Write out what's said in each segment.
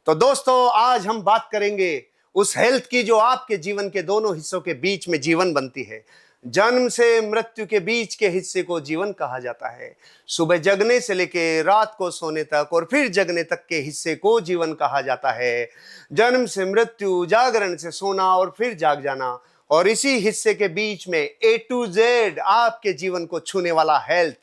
तो दोस्तों, आज हम बात करेंगे उस हेल्थ की जो आपके जीवन के दोनों हिस्सों के बीच में जीवन बनती है। जन्म से मृत्यु के बीच के हिस्से को जीवन कहा जाता है। सुबह जगने से लेके रात को सोने तक और फिर जगने तक के हिस्से को जीवन कहा जाता है। जन्म से मृत्यु, जागरण से सोना और फिर जाग जाना, और इसी हिस्से के बीच में A to Z आपके जीवन को छूने वाला हेल्थ।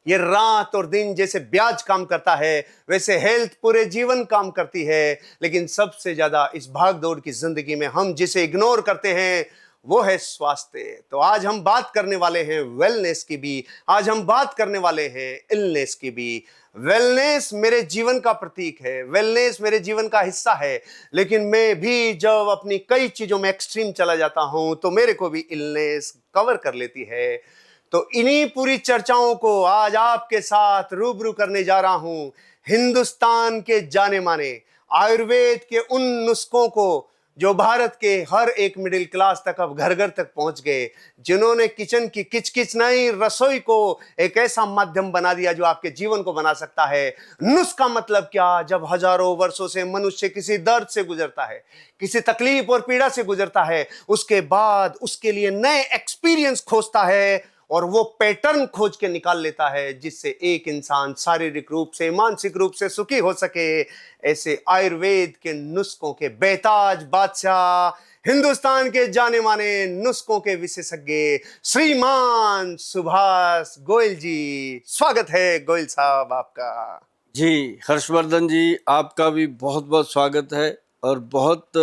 ये रात और दिन जैसे ब्याज काम करता है, वैसे हेल्थ पूरे जीवन काम करती है। लेकिन सबसे ज्यादा इस भाग दौड़ की जिंदगी में हम जिसे इग्नोर करते हैं वो है स्वास्थ्य। तो आज हम बात करने वाले हैं वेलनेस की भी, आज हम बात करने वाले हैं इलनेस की भी। वेलनेस मेरे जीवन का प्रतीक है, वेलनेस मेरे जीवन का हिस्सा है। लेकिन मैं भी जब अपनी कई चीजों में एक्सट्रीम चला जाता हूं तो मेरे को भी इलनेस कवर कर लेती है। तो इन्हीं पूरी चर्चाओं को आज आपके साथ रूबरू करने जा रहा हूं। हिंदुस्तान के जाने माने आयुर्वेद के उन नुस्खों को जो भारत के हर एक मिडिल क्लास तक अब घर घर तक पहुंच गए, जिन्होंने किचन की किचकिच नहीं, रसोई को एक ऐसा माध्यम बना दिया जो आपके जीवन को बना सकता है। नुस्खा मतलब क्या? जब हजारों वर्षों से मनुष्य किसी दर्द से गुजरता है, किसी तकलीफ और पीड़ा से गुजरता है, उसके बाद उसके लिए नए एक्सपीरियंस खोजता है और वो पैटर्न खोज के निकाल लेता है जिससे एक इंसान शारीरिक रूप से, मानसिक रूप से सुखी हो सके। ऐसे आयुर्वेद के नुस्खों के बेताज बादशाह, हिंदुस्तान के जाने माने नुस्खों के विशेषज्ञ श्रीमान सुभाष गोयल जी। स्वागत है गोयल साहब आपका। जी हर्षवर्धन जी, आपका भी बहुत बहुत स्वागत है और बहुत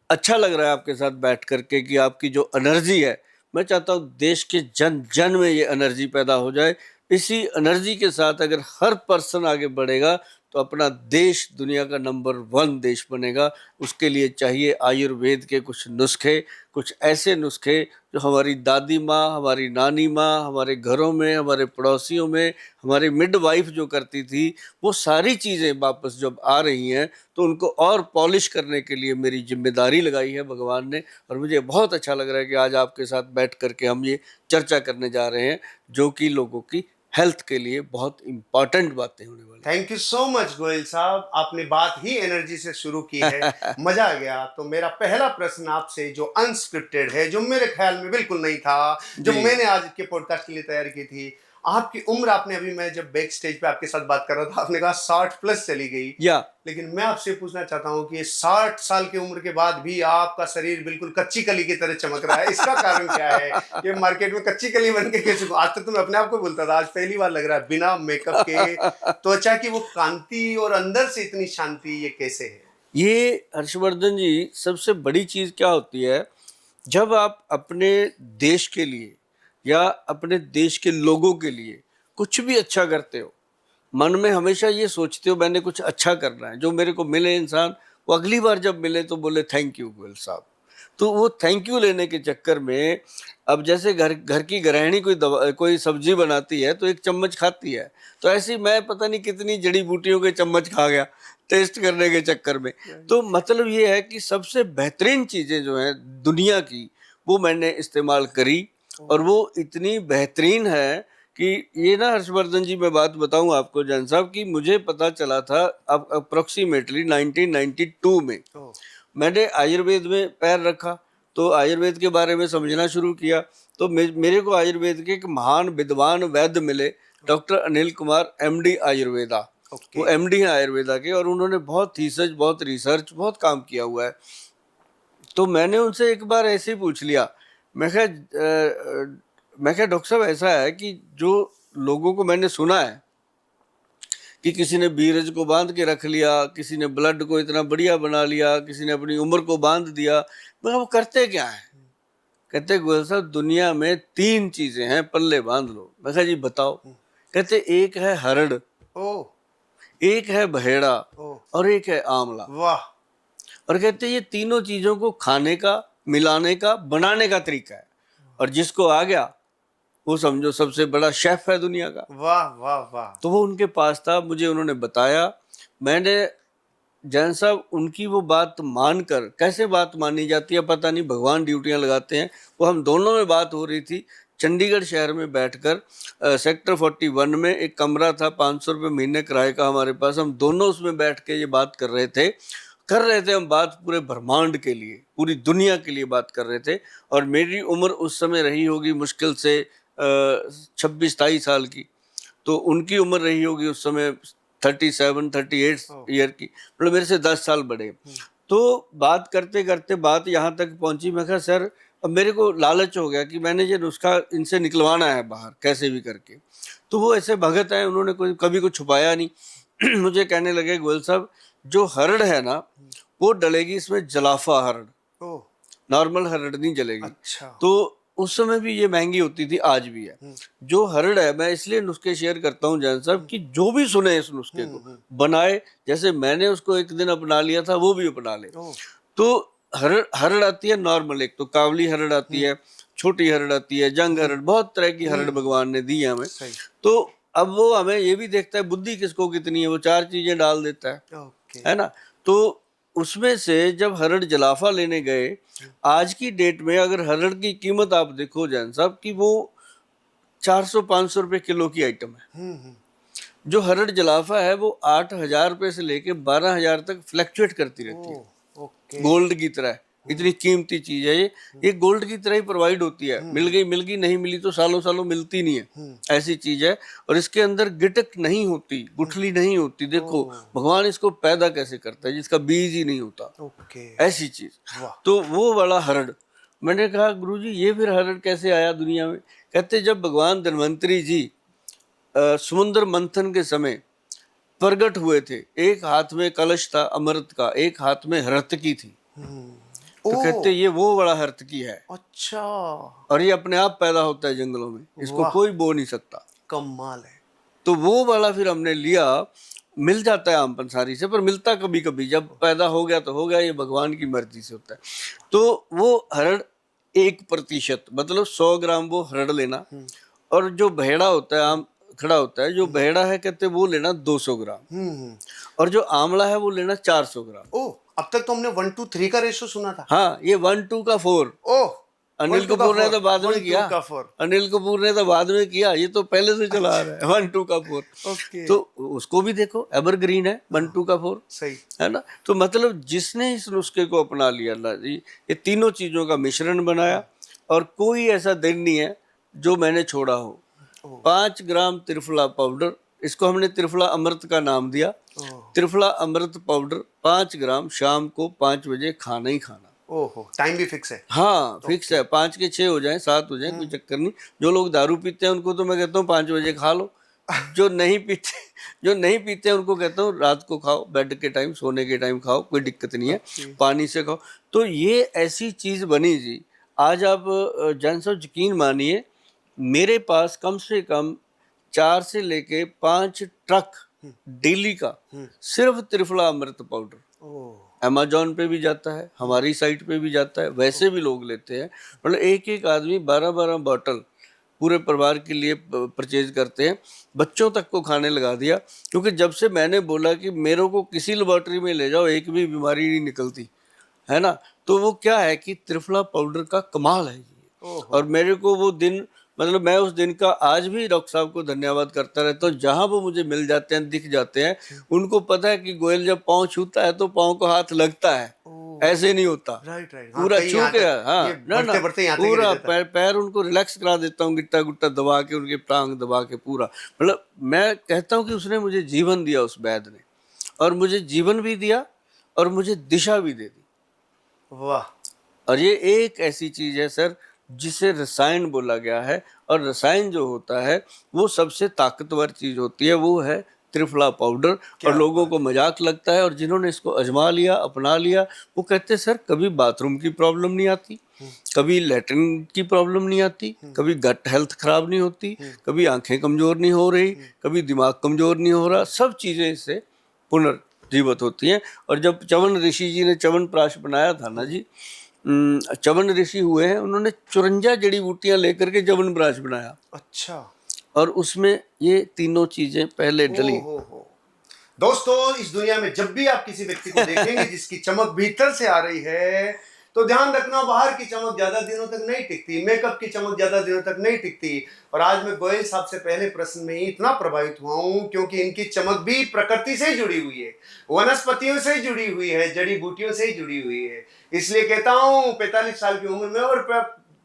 अच्छा लग रहा है आपके साथ बैठ करके कि आपकी जो एनर्जी है, मैं चाहता हूँ देश के जन जन में ये एनर्जी पैदा हो जाए। इसी एनर्जी के साथ अगर हर पर्सन आगे बढ़ेगा तो अपना देश दुनिया का नंबर 1 देश बनेगा। उसके लिए चाहिए आयुर्वेद के कुछ नुस्खे, कुछ ऐसे नुस्खे जो हमारी दादी माँ, हमारी नानी माँ, हमारे घरों में, हमारे पड़ोसियों में, हमारी मिडवाइफ जो करती थी, वो सारी चीज़ें वापस जब आ रही हैं तो उनको और पॉलिश करने के लिए मेरी जिम्मेदारी लगाई है भगवान ने। और मुझे बहुत अच्छा लग रहा है कि आज आपके साथ बैठ करके हम ये चर्चा करने जा रहे हैं जो कि लोगों की हेल्थ के लिए बहुत इंपॉर्टेंट बातें होने वाली। Thank you so much Goyal साहब, आपने बात ही एनर्जी से शुरू की है। मजा आ गया। तो मेरा पहला प्रश्न आपसे जो अनस्क्रिप्टेड है, जो मेरे ख्याल में बिल्कुल नहीं था, जो मैंने आज के पॉडकास्ट के लिए तैयारी की थी। आपकी उम्र, आपने अभी, मैं जब बैक स्टेज पे आपके साथ बात कर रहा था, आपने कहा 60 प्लस चली गई। लेकिन मैं आपसे पूछना चाहता हूं कि 60 साल की उम्र के बाद भी आपका शरीर बिल्कुल कच्ची कली की तरह चमक रहा है। इसका कारण क्या है? ये मार्केट में कच्ची कली बन के कैसे? आज तक तो मैं अपने आप को बोलता था, आज पहली बार लग रहा है बिना मेकअप के त्वचा की वो कांति और अंदर से इतनी शांति, ये कैसे है? ये हर्षवर्धन जी, सबसे बड़ी चीज क्या होती है, जब आप अपने देश के लिए या अपने देश के लोगों के लिए कुछ भी अच्छा करते हो, मन में हमेशा ये सोचते हो मैंने कुछ अच्छा करना है, जो मेरे को मिले इंसान वो अगली बार जब मिले तो बोले थैंक यू गोयल साहब। तो वो थैंक यू लेने के चक्कर में, अब जैसे घर की गृहिणी कोई सब्जी बनाती है तो एक चम्मच खाती है, तो ऐसी मैं पता नहीं कितनी जड़ी बूटियों के चम्मच खा गया टेस्ट करने के चक्कर में। तो मतलब ये है कि सबसे बेहतरीन चीज़ें जो हैं दुनिया की, वो मैंने इस्तेमाल करी और वो इतनी बेहतरीन है कि ये ना हर्षवर्धन जी, मैं बात बताऊं आपको जैन साहब, कि मुझे पता चला था अब अप्रोक्सीमेटली 1992 में मैंने आयुर्वेद में पैर रखा, तो आयुर्वेद के बारे में समझना शुरू किया। तो मेरे को आयुर्वेद के एक महान विद्वान वैद्य मिले, डॉक्टर अनिल कुमार, MD आयुर्वेदा। वो MD हैं आयुर्वेदा के और उन्होंने बहुत थीसिस, बहुत रिसर्च, बहुत काम किया हुआ है। तो मैंने उनसे एक बार ऐसे ही पूछ लिया, मैं क्या डॉक्टर साहब ऐसा है कि जो लोगों को मैंने सुना है कि किसी ने बीरज को बांध के रख लिया, किसी ने ब्लड को इतना बढ़िया बना लिया, किसी ने अपनी उम्र को बांध दिया, मैं वो करते क्या है? कहते गोयल साहब, दुनिया में 3 चीजें हैं, पल्ले बांध लो। मैं कहा जी बताओ। कहते एक है हरड़, एक है बहेड़ा और एक है आंवला। वाह। और कहते ये तीनों चीजों को खाने का, मिलाने का, बनाने का तरीका है, और जिसको आ गया वो समझो सबसे बड़ा शेफ है दुनिया का। वाह वाह वाह। तो वो उनके पास था, मुझे उन्होंने बताया, मैंने जैन साहब उनकी वो बात मानकर, कैसे बात मानी जाती है पता नहीं, भगवान ड्यूटियां लगाते हैं, वो हम दोनों में बात हो रही थी, चंडीगढ़ शहर में बैठकर सेक्टर 41 में एक कमरा था, 500 रुपये महीने किराए का हमारे पास, हम दोनों उसमें बैठ के ये बात कर रहे थे हम बात पूरे ब्रह्मांड के लिए, पूरी दुनिया के लिए बात कर रहे थे। और मेरी उम्र उस समय रही होगी मुश्किल से 26-27 साल की, तो उनकी उम्र रही होगी उस समय 37-38 ईयर की, मतलब मेरे से 10 साल बड़े। तो बात करते करते बात यहाँ तक पहुंची, मैं कहा सर अब मेरे को लालच हो गया कि मैंने ये नुस्खा इनसे निकलवाना है बाहर कैसे भी करके। तो वो ऐसे भगत हैं, उन्होंने कभी कुछ छुपाया नहीं। मुझे कहने लगे गोयल साहब जो हरड़ है ना वो डलेगी इसमें जलाफा हरड़, नॉर्मल हरड़ नहीं जलेगी। अच्छा। तो उस समय भी ये महंगी होती थी, आज भी है। जो हरड़ है, मैं इसलिए नुस्खे शेयर करता हूँ जैन साहब कि जो भी सुने इस नुस्खे को बनाए, जैसे मैंने उसको एक दिन अपना लिया था वो भी अपना ले। तो हरड़ आती है नॉर्मल, एक तो कावली हरड़ आती है, छोटी हरड़ आती है, जंग हरड़, बहुत तरह की हरड़ भगवान ने दी है हमें। तो अब वो हमें ये भी देखता है बुद्धि किसको कितनी है, वो 4 चीजें डाल देता है ना। तो उसमें से जब हरड़ जलाफा लेने गए, आज की डेट में अगर हरड़ की कीमत आप देखो जैन साहब कि वो 400-500 रुपए किलो की आइटम है। जो हरड़ जलाफा है वो 8,000 रुपए से लेके 12,000 तक फ्लक्चुएट करती रहती है, गोल्ड की तरह। इतनी कीमती चीज है ये गोल्ड की तरह ही प्रोवाइड होती है। मिल गई, नहीं मिली तो सालों सालों मिलती नहीं है, ऐसी चीज है। और इसके अंदर गिटक नहीं होती, गुठली नहीं होती। देखो भगवान इसको पैदा कैसे करता है जिसका बीज ही नहीं होता, ऐसी चीज। तो वो वाला हरड़, मैंने कहा गुरुजी ये फिर हरड़ कैसे आया दुनिया में? कहते जब भगवान धन्वंतरी जी समुद्र मंथन के समय प्रकट हुए थे, एक हाथ में कलश था अमृत का, एक हाथ में हर्तकी थी। तो कहते ये वो बड़ा हर्तकी है। अच्छा। और ये अपने आप पैदा होता है जंगलों में, इसको कोई बो नहीं सकता। कमाल है। तो वो वाला फिर हमने लिया। मिल जाता है आम पंसारी से, पर मिलता कभी कभी, जब पैदा हो गया तो हो गया, ये भगवान की मर्जी से होता है। तो वो हरड़ 1%, मतलब 100 ग्राम वो हरड़ लेना। और जो भेड़ा होता है, आम खड़ा होता है, जो भेड़ा है कहते वो लेना 200 ग्राम। और जो आंवला है वो लेना 400 ग्राम। ओह, अब तक तो हमने 1:3 का रेशो सुना था। हाँ, ये 1:2 का 4। ओह, अनिल कपूर ने तो बाद में किया, अनिल कपूर ने तो बाद में किया, ये तो पहले से चला आ रहा है 1:2 का 4। तो उसको भी देखो, एवरग्रीन है 1:2 का 4, सही है ना। तो मतलब जिसने इस नुस्खे को अपना लिया अल्लाह जी, ये तीनों चीजों का मिश्रण बनाया, और कोई ऐसा दिन नहीं है जो मैंने छोड़ा हो। 5 ग्राम त्रिफला पाउडर, इसको हमने त्रिफला अमृत का नाम दिया। त्रिफला अमृत पाउडर 5 ग्राम, शाम को 5 बजे खाना ही खाना। ओहो, टाइम भी फिक्स है? हाँ, फिक्स है। 5 के 6 हो जाए, 7 हो जाए, कोई चक्कर नहीं। जो लोग दारू पीते हैं उनको तो मैं कहता हूँ 5 बजे खा लो। जो नहीं पीते हैं उनको कहता हूँ रात को खाओ, बेड के टाइम, सोने के टाइम खाओ, कोई दिक्कत नहीं है। पानी से खाओ। तो ये ऐसी चीज बनी जी। आज आप जान साहब यकीन मानिए, मेरे पास कम से कम 4 से लेके 5 ट्रक डेली का सिर्फ त्रिफला अमृत पाउडर। अमेजोन पे भी जाता है, हमारी साइट पे भी जाता है, वैसे भी लोग लेते हैं। मतलब एक आदमी 12-12 बॉटल पूरे परिवार के लिए परचेज करते हैं। बच्चों तक को खाने लगा दिया, क्योंकि जब से मैंने बोला कि मेरे को किसी लेबोरेटरी में ले जाओ, एक भी बीमारी नहीं निकलती, है ना। तो वो क्या है कि त्रिफला पाउडर का कमाल है ये। और मेरे को वो दिन, मतलब मैं उस दिन का आज भी डॉक्टर साहब को धन्यवाद करता रहता हूँ। जहां वो मुझे मिल जाते हैं, दिख जाते हैं, उनको पता है कि गोयल जब पाँव छूता है तो पाँव को हाथ लगता है, ऐसे नहीं होता। राइट। पूरा छू के, हाँ ना, पूरा पैर उनको रिलैक्स करा देता हूँ, गिट्टा गुट्टा दबा के, उनके टांग दबा के पूरा। मतलब मैं कहता हूँ कि उसने मुझे जीवन दिया, उस वैद्य ने, और मुझे जीवन भी दिया और मुझे दिशा भी दे दी। वाह। और ये एक ऐसी चीज है सर जिसे रसायन बोला गया है, और रसायन जो होता है वो सबसे ताकतवर चीज होती है, वो है त्रिफला पाउडर। और लोगों को मजाक लगता है, और जिन्होंने इसको अजमा लिया, अपना लिया, वो कहते हैं सर कभी बाथरूम की प्रॉब्लम नहीं आती, कभी लैट्रिन की प्रॉब्लम नहीं आती, कभी गट हेल्थ खराब नहीं होती, कभी आंखें कमजोर नहीं हो रही, कभी दिमाग कमजोर नहीं हो रहा, सब चीजें इससे पुनर्जीवित होती हैं। और जब च्यवन ऋषि जी ने च्यवनप्राश बनाया था ना जी, च्यवन ऋषि हुए हैं, उन्होंने 54 जड़ी बूटियां लेकर के च्यवनप्राश बनाया। अच्छा। और उसमें ये तीनों चीजें पहले डली। दोस्तों, इस दुनिया में जब भी आप किसी व्यक्ति को देखेंगे जिसकी चमक भीतर से आ रही है, तो ध्यान रखना, बाहर की चमक ज्यादा दिनों तक नहीं टिकती, मेकअप की चमक ज्यादा दिनों तक नहीं टिकती। और आज मैं गोयल साहब से पहले प्रश्न में ही इतना प्रभावित हुआ हूं क्योंकि इनकी चमक भी प्रकृति से ही जुड़ी हुई है, वनस्पतियों से ही जुड़ी हुई है, जड़ी बूटियों से ही जुड़ी हुई है। इसलिए कहता हूं 45 साल की उम्र में और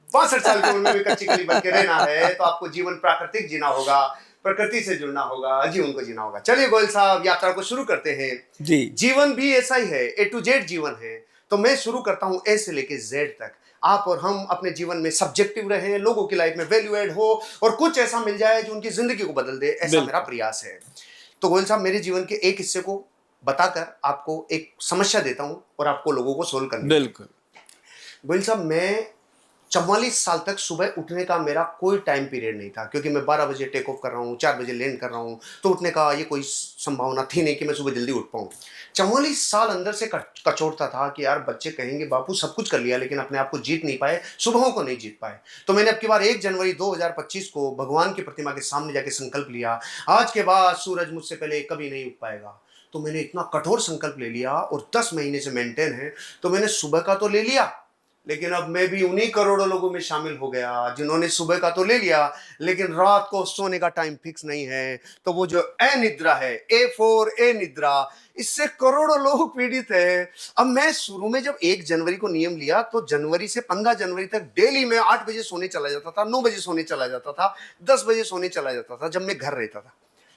62 साल की उम्र में भी कच्ची कली बन के रहना है तो आपको जीवन प्राकृतिक जीना होगा, प्रकृति से जुड़ना होगा, जीवन को जीना होगा। चलिए गोयल साहब, यात्रा को शुरू करते हैं। जी। जीवन भी ऐसा ही है, A to Z जीवन है। तो मैं शुरू करता हूं A से लेके Z तक। आप और हम अपने जीवन में सब्जेक्टिव रहे, लोगों की लाइफ में वैल्यू एड हो और कुछ ऐसा मिल जाए जो उनकी जिंदगी को बदल दे, ऐसा मेरा प्रयास है। तो गोयल साहब, मेरे जीवन के एक हिस्से को बताकर आपको एक समस्या देता हूं और आपको लोगों को सोल्व करना। बिल्कुल। गोयल साहब, मैं 44 साल तक सुबह उठने का मेरा कोई टाइम पीरियड नहीं था क्योंकि मैं 12 बजे टेक ऑफ कर रहा हूँ, 4 बजे लैंड कर रहा हूँ, तो उठने का ये कोई संभावना थी नहीं कि मैं सुबह जल्दी उठ पाऊँ। 44 साल अंदर से कचोटता था कि यार बच्चे कहेंगे बापू सब कुछ कर लिया लेकिन अपने आप को जीत नहीं पाए, सुबहों को नहीं जीत पाए। तो मैंने अब की बार 1 जनवरी 2025 को भगवान की प्रतिमा के सामने जाके संकल्प लिया, आज के बाद सूरज मुझसे पहले कभी नहीं उठ पाएगा। तो मैंने इतना कठोर संकल्प ले लिया और 10 महीने से मेंटेन है। तो मैंने सुबह का तो ले लिया, लेकिन अब मैं भी उन्हीं करोड़ों लोगों में शामिल हो गया जिन्होंने सुबह का तो ले लिया लेकिन रात को सोने का टाइम फिक्स नहीं है। तो वो जो अनिद्रा है, A निद्रा, इससे करोड़ों लोग पीड़ित है। अब मैं शुरू में जब 1 जनवरी को नियम लिया तो जनवरी से 15 जनवरी तक डेली मैं 8 बजे सोने चला जाता था, 9 बजे सोने चला जाता था, 10 बजे सोने चला जाता था जब मैं घर रहता था।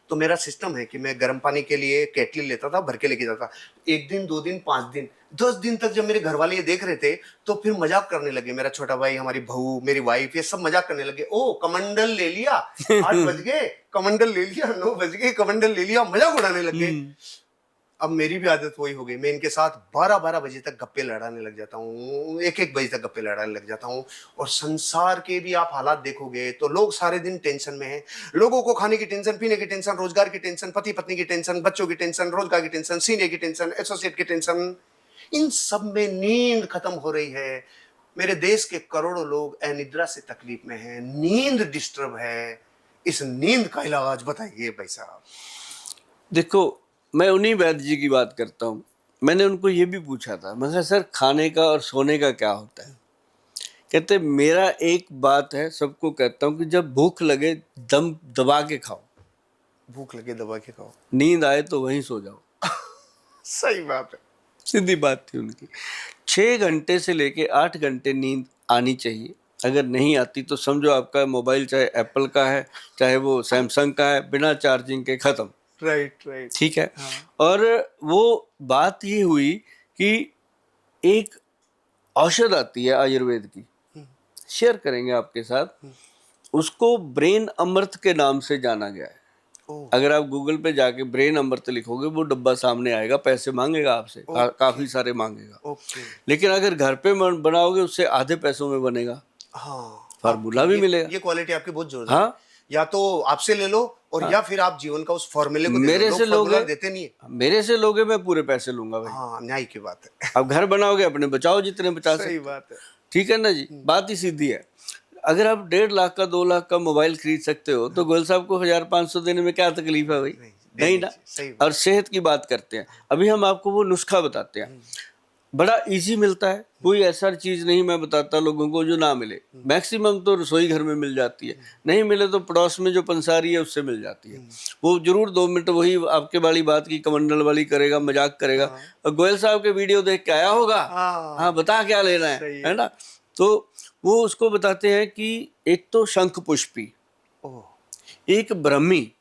तो मेरा सिस्टम है कि मैं गर्म पानी के लिए केटली लेता था, भर के लेके जाता। 1 दिन, 2 दिन, 5 दिन, 10 दिन तक जब मेरे घर वाले ये देख रहे थे तो फिर मजाक करने लगे। मेरा छोटा भाई, हमारी बहू, मेरी वाइफ, ये सब मजाक करने लगे। ओ कमंडल ले लिया, 8 बज गए, कमंडल ले लिया, 9 बज गए, कमंडल ले लिया, मजाक उड़ाने लगे। अब मेरी भी आदत वही हो गई, मैं इनके साथ 12-12 बजे तक गप्पे लड़ाने लग जाता हूँ, 1-1 बजे तक गप्पे लड़ाने लग जाता हूँ। और संसार के भी आप हालात देखोगे तो लोग सारे दिन टेंशन में हैं। लोगों को खाने की टेंशन, पीने की टेंशन, रोजगार की टेंशन, पति पत्नी की टेंशन, बच्चों की टेंशन, रोजगार की टेंशन, सीनियर की टेंशन, एसोसिएट की टेंशन, इन सब में नींद खत्म हो रही है। मेरे देश के करोड़ों लोग अनिद्रा से तकलीफ में हैं, नींद डिस्टर्ब है। इस नींद का इलाज बताइए भाई साहब। देखो, मैं उन्हीं वैद्य जी की बात करता हूँ। मैंने उनको ये भी पूछा था, मैं कहा सर खाने का और सोने का क्या होता है? कहते मेरा एक बात है, सबको कहता हूँ कि जब भूख लगे दम दबा के खाओ, भूख लगे दबा के खाओ, नींद आए तो वहीं सो जाओ। सही बात है, सीधी बात थी उनकी। 6 घंटे से लेके 8 घंटे नींद आनी चाहिए। अगर नहीं आती तो समझो आपका मोबाइल चाहे एप्पल का है चाहे वो सैमसंग का है, बिना चार्जिंग के खत्म। राइट। ठीक है। और वो बात ये हुई कि एक औषध आती है आयुर्वेद की, शेयर करेंगे आपके साथ। उसको ब्रेन अमृत के नाम से जाना गया है। अगर आप गूगल पे जाके ब्रेन अमृत लिखोगे वो डब्बा सामने आएगा, पैसे मांगेगा आपसे, काफी सारे मांगेगा। लेकिन अगर घर पे बनाओगे उससे आधे पैसों में बनेगा। हाँ, फार्मूला भी मिलेगा। ये क्वालिटी आपकी बहुत जोरदार। हाँ, या तो आपसे ले लो और या फिर आप जीवन का उस फॉर्मूले को मेरे से लोगे, देते नहीं है। मेरे से लोगे मैं पूरे पैसे लूंगा भाई। हाँ, न्याय की बात है। अब घर बनाओगे अपने बचाओ जितने बचा सकते। सही बात है। ठीक है ना जी, बात ही सीधी है। अगर आप 1.5 लाख का 2 लाख का मोबाइल खरीद सकते हो तो गोयल साहब को 1500 देने में क्या तकलीफ है भाई? नहीं ना। और सेहत की बात करते हैं, अभी हम आपको वो नुस्खा बताते हैं, बड़ा इजी मिलता है। कोई ऐसा चीज नहीं मैं बताता लोगों को जो ना मिले। मैक्सिमम तो रसोई घर में मिल जाती है, नहीं मिले तो पड़ोस में जो पंसारी है उससे मिल जाती है। वो जरूर 2 मिनट वही आपके वाली बात की कमंडल वाली करेगा, मजाक करेगा। और गोयल साहब के वीडियो देख के आया होगा, हाँ बता क्या लेना है ना। तो वो उसको बताते हैं कि एक तो शंख पुष्पी, एक ब्रह्मी।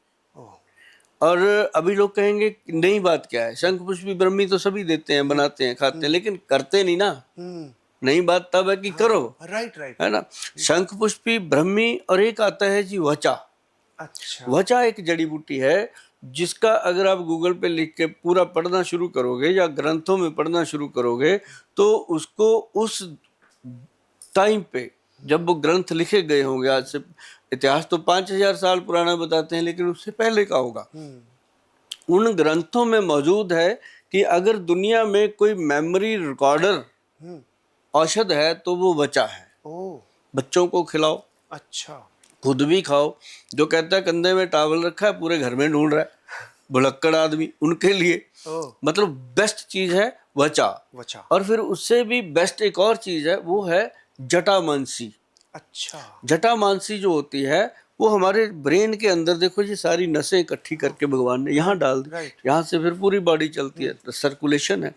और अभी लोग कहेंगे नई बात क्या है, शंख पुष्पी ब्रह्मी तो सभी देते हैं, बनाते हैं, खाते हैं, लेकिन करते नहीं ना। नई बात तब है कि करो। राइट है ना। शंख पुष्पी ब्रह्मी और एक आता है जी वचा। अच्छा। वचा एक जड़ी बूटी है जिसका अगर आप गूगल पे लिख के पूरा पढ़ना शुरू करोगे या ग्रंथों में पढ़ना शुरू करोगे तो उसको उस टाइम पे जब वो ग्रंथ लिखे गए होंगे, आज से इतिहास तो 5000 साल पुराना बताते हैं लेकिन उससे पहले का होगा, उन ग्रंथों में मौजूद है कि अगर दुनिया में कोई मेमोरी रिकॉर्डर औषध है तो वो वचा है। बच्चों को खिलाओ, अच्छा, खुद भी खाओ। जो कहता है कंधे में टावल रखा है पूरे घर में ढूंढ रहा है, भुलक्कड़ आदमी, उनके लिए ओह, मतलब बेस्ट चीज है वचा। वचा। और फिर उससे भी बेस्ट एक और चीज है, वो है जटामांसी। अच्छा। जटामांसी जो होती है वो हमारे ब्रेन के अंदर, देखो ये सारी नसें इकट्ठी करके भगवान ने यहाँ डाल दी, राइट। यहाँ से फिर पूरी बॉडी चलती है, सर्कुलेशन है।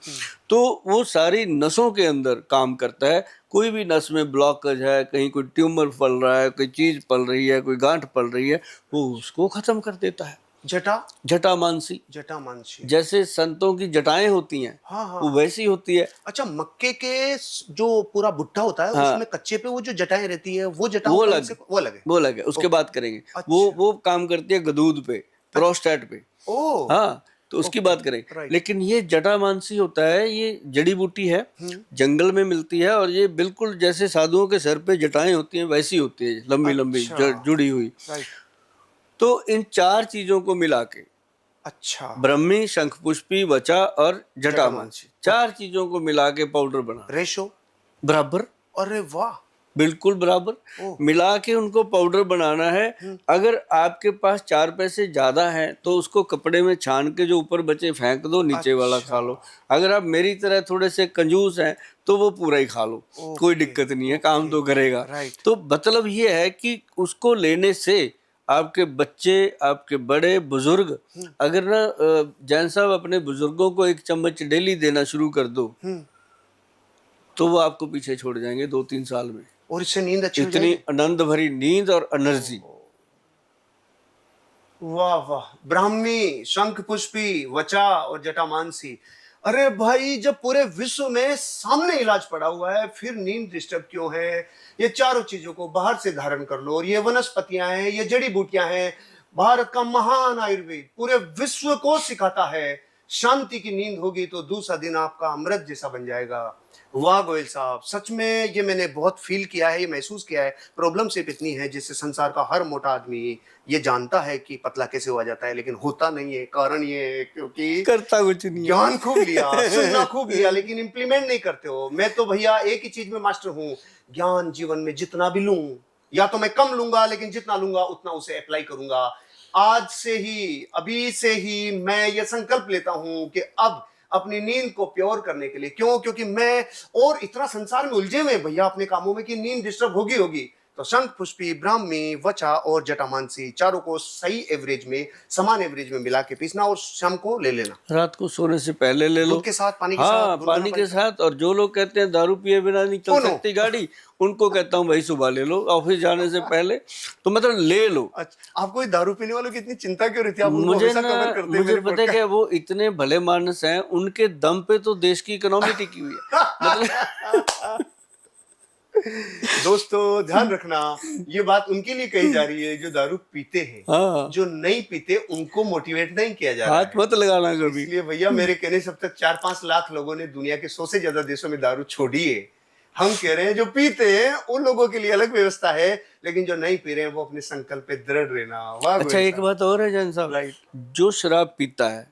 तो वो सारी नसों के अंदर काम करता है। कोई भी नस में ब्लॉकेज है, कहीं कोई ट्यूमर पल रहा है, कोई चीज पल रही है, कोई गांठ पल रही है, वो उसको खत्म कर देता है। जटा, जटामांसी, जटामांसी। जैसे संतों की जटाएं होती हैं, हाँ हाँ। वो वैसी होती है। अच्छा, मक्के के जो पूरा भुट्टा होता है, हाँ। उसमें कच्चे पे वो जो जटाएं रहती है, वो जटा वो होता है अलग, उनसे- वो अलग है। वो अलग है, उसके बात करेंगे। अच्छा। वो काम करती है गदूद पे, प्रोस्टेट पे। ओह। हाँ, तो उसकी बात करें। राइट। लेकिन ये जटामांसी होता है, ये जड़ी बूटी है, जंगल में मिलती है, और ये बिल्कुल जैसे साधुओं के सर पे जटाएं होती हैं वैसी होती है, लंबी लंबी अच्छा। जुड़ी हुई। राइट। तो इन चार चीजों को मिला के, अच्छा। ब्रह्मी, शंखपुष्पी, वचा और जटामांसी, चार चीजों को मिला के पाउडर बना, रेशो। बराबर, अरे वाह। बिल्कुल बराबर ओह। मिला के उनको पाउडर बनाना है। अगर आपके पास 4 पैसे ज्यादा हैं तो उसको कपड़े में छान के जो ऊपर बचे फेंक दो, नीचे वाला खा लो। अगर आप मेरी तरह थोड़े से कंजूस हैं तो वो पूरा ही खा लो, कोई दिक्कत नहीं है, काम तो करेगा। राइट। तो मतलब ये है कि उसको लेने से आपके बच्चे, आपके बड़े बुजुर्ग, अगर ना जैन साहब अपने बुजुर्गों को 1 चम्मच डेली देना शुरू कर दो, तो वो आपको पीछे छोड़ जाएंगे 2-3 साल में। और इससे नींद अच्छी हो इतनी जाएगी। आनंद भरी नींद और एनर्जी। वाह वाह। ब्राह्मी, शंख पुष्पी, वचा और जटामांसी। अरे भाई, जब पूरे विश्व में सामने इलाज पड़ा हुआ है, फिर नींद डिस्टर्ब क्यों है? ये चारों चीजों को बाहर से धारण कर लो, और ये वनस्पतियां हैं, ये जड़ी बूटियां हैं। भारत का महान आयुर्वेद पूरे विश्व को सिखाता है, शांति की नींद होगी तो दूसरा दिन आपका अमृत जैसा बन जाएगा। वाह गोयल साहब, सच में ये मैंने बहुत फील किया है, ये महसूस किया है। प्रॉब्लम सिर्फ इतनी है, जिससे संसार का हर मोटा आदमी ये जानता है कि पतला कैसे हुआ जाता है, लेकिन होता नहीं है। कारण ये है क्योंकि करता कुछ नहीं है। ज्ञान खूब लिया, सुनना खूब लिया, लेकिन इंप्लीमेंट नहीं करते हो। मैं तो भैया एक ही चीज में मास्टर हूँ, ज्ञान जीवन में जितना भी लूं, या तो मैं कम लूंगा, लेकिन जितना लूंगा उतना उसे अप्लाई करूंगा। आज से ही, अभी से ही मैं ये संकल्प लेता हूं कि अब अपनी नींद को प्योर करने के लिए, क्यों? क्योंकि मैं और इतना संसार में उलझे हुए भैया अपने कामों में कि नींद डिस्टर्ब होगी। तो शंख पुष्पी, ब्राह्मी, वचा और जटामांसी, चारों को सही एवरेज में, समान एवरेज में मिला के पीसना और शाम को ले लेना, रात को सोने से पहले ले लो। दूध के साथ, पानी के हाँ, साथ, गुनगुना पानी के साथ। और जो लोग कहते हैं दारू पिए बिना नहीं चल ओ नो। सकती गाड़ी, उनको कहता हूँ भाई सुबह ले लो ऑफिस जाने से पहले। तो मतलब ले लो। अच्छा, आपको ये दारू पीने वालों की इतनी चिंता क्यों रहती है? आप उनको मुझे हमेशा ना, कवर करते हैं मुझे मेरे पता है podcast। क्या, वो इतने भले मानस हैं, उनके दम पे तो देश की इकोनॉमी टिकी हुई है। मतलब दोस्तों ध्यान रखना, ये बात उनके लिए कही जा रही है जो दारू पीते हैं। हाँ, जो नहीं पीते उनको मोटिवेट नहीं किया जा रहा हाथ है। मत लगाना कभी। इसलिए भैया मेरे कहने से अब तक 4-5 लाख लोगों ने दुनिया के 100 से ज्यादा देशों में दारू छोड़ी है। हम कह रहे हैं जो पीते हैं उन लोगों के लिए अलग व्यवस्था है, लेकिन जो नहीं पी रहे हैं वो अपने संकल्प पे दृढ़ रहना। वाह अच्छा, गोयल एक साहब। बात और है जैन साहब, राइट। जो शराब पीता है,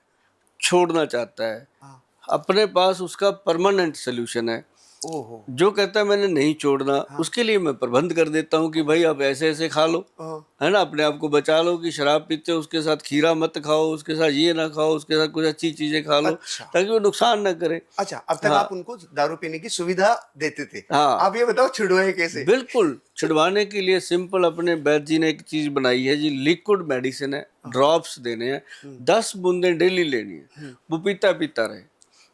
छोड़ना चाहता है, हाँ। अपने पास उसका परमानेंट सोल्यूशन है। ओहो। जो कहता है मैंने नहीं छोड़ना, उसके लिए मैं प्रबंध कर देता हूँ कि भाई आप ऐसे ऐसे खा लो, हाँ। है ना, अपने आप को बचा लो। कि शराब पीते हो उसके साथ खीरा मत खाओ, उसके साथ ये ना खाओ, उसके साथ कुछ अच्छी चीजें खा लो, अच्छा। ताकि वो नुकसान ना करे। अच्छा, अब तक आप उनको दारू पीने की सुविधा देते थे। हाँ। आप ये बताओ छुड़वाए कैसे? बिल्कुल, छुड़वाने के लिए सिंपल अपने वैद्य जी ने एक चीज बनाई है जी, लिक्विड मेडिसिन है, ड्रॉप्स देने हैं, 10 बूंदें डेली लेनी है। वो पीता पीता रहे,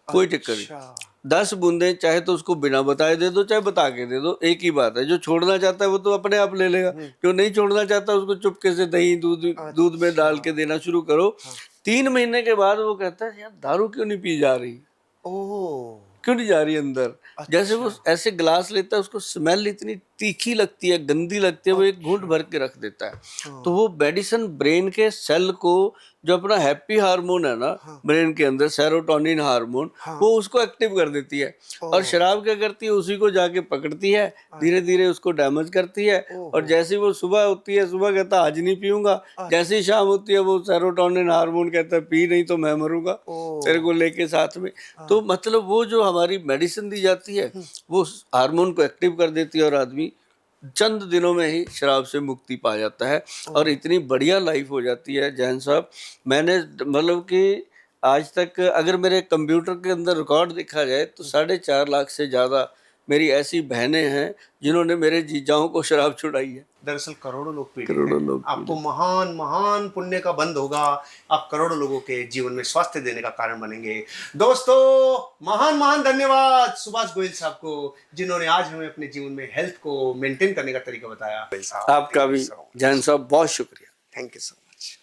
कोई चक्कर नहीं। अच्छा। 10 बूंदें चाहे तो उसको बिना बताए दे दो, चाहे बता के दे दो, एक ही बात है। जो छोड़ना चाहता है वो तो अपने आप ले लेगा, जो नहीं छोड़ना चाहता उसको चुपके से दही दूध में डाल के देना शुरू करो। 3 महीने के बाद वो कहता है यार दारू क्यों नहीं पी जा रही, ओह। क्यों नहीं जा रही अंदर। जैसे वो ऐसे ग्लास लेता है, उसको स्मेल इतनी तीखी लगती है, गंदी लगती है, वो एक घूंट भर के रख देता है। तो वो मेडिसिन ब्रेन के सेल को, जो अपना हैप्पी हार्मोन है ना ब्रेन के अंदर, सेरोटोनिन हार्मोन, वो उसको एक्टिव कर देती है। और शराब क्या करती है, उसी को जाके पकड़ती है, धीरे धीरे उसको डैमेज करती है। और जैसे वो सुबह होती है, सुबह कहता है आज नहीं पीऊंगा, जैसे ही शाम होती है वो सेरोटोनिन हार्मोन कहता है पी नहीं तो मैं मरूंगा तेरे को लेके साथ में। तो मतलब वो जो हमारी मेडिसिन दी जाती है वो हार्मोन को एक्टिव कर देती है और आदमी चंद दिनों में ही शराब से मुक्ति पा जाता है और इतनी बढ़िया लाइफ हो जाती है। जैन साहब, मैंने मतलब कि आज तक अगर मेरे कंप्यूटर के अंदर रिकॉर्ड देखा जाए तो 4.5 लाख से ज़्यादा मेरी ऐसी बहनें हैं जिन्होंने मेरे जीजाओं को शराब छुड़ाई है। दरअसल करोड़ों लोग पीड़ित करोड़ों हैं। लोग आपको महान महान पुण्य का बंध होगा। आप करोड़ों लोगों के जीवन में स्वास्थ्य देने का कारण बनेंगे। दोस्तों, महान महान धन्यवाद सुभाष गोयल साहब को, जिन्होंने आज हमें अपने जीवन में हेल्थ को मेंटेन करने का तरीका बताया। आपका भी जैन साहब बहुत शुक्रिया। Thank you so much.